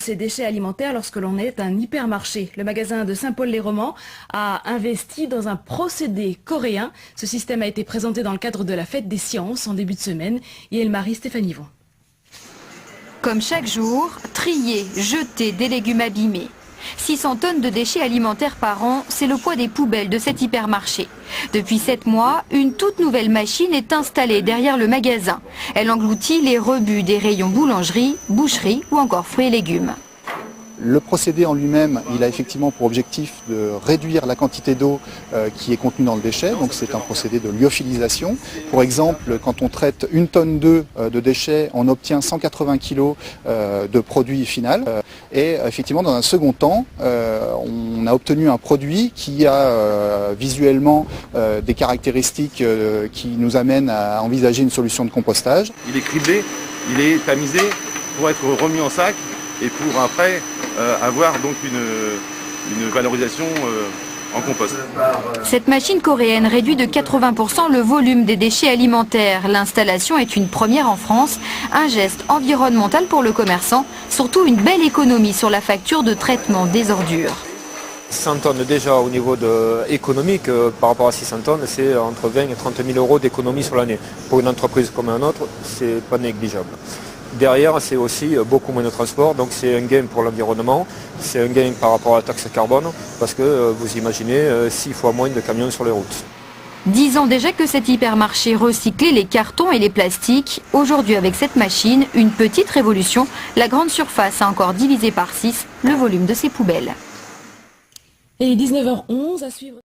ces déchets alimentaires lorsque l'on est un hypermarché. Le magasin de Saint-Paul-les-Romans a investi dans un procédé coréen. Ce système a été présenté dans le cadre de la fête des sciences en début de semaine. Et Elmarie Stéphanie Vaughan. Comme chaque jour, trier, jeter des légumes abîmés. 600 tonnes de déchets alimentaires par an, c'est le poids des poubelles de cet hypermarché. Depuis 7 mois, une toute nouvelle machine est installée derrière le magasin. Elle engloutit les rebuts des rayons boulangerie, boucherie ou encore fruits et légumes. Le procédé en lui-même, il a effectivement pour objectif de réduire la quantité d'eau qui est contenue dans le déchet. Donc c'est un procédé de lyophilisation. Pour exemple, quand on traite 1 tonne d'œufs de déchets, on obtient 180 kg de produit final. Et effectivement, dans un second temps, on a obtenu un produit qui a visuellement des caractéristiques qui nous amènent à envisager une solution de compostage. Il est criblé, il est tamisé pour être remis en sac et pour après avoir donc une valorisation en compost. Cette machine coréenne réduit de 80% le volume des déchets alimentaires. L'installation est une première en France, un geste environnemental pour le commerçant, surtout une belle économie sur la facture de traitement des ordures. 100 tonnes déjà au niveau économique, par rapport à 600 tonnes, c'est entre 20 et 30 000 euros d'économie sur l'année. Pour une entreprise comme un autre, c'est pas négligeable. Derrière, c'est aussi beaucoup moins de transport, donc c'est un gain pour l'environnement, c'est un gain par rapport à la taxe carbone, parce que vous imaginez 6 fois moins de camions sur les routes. 10 ans déjà que cet hypermarché recyclait les cartons et les plastiques. Aujourd'hui, avec cette machine, une petite révolution. La grande surface a encore divisé par 6 le volume de ses poubelles. Et 19h11 à suivre.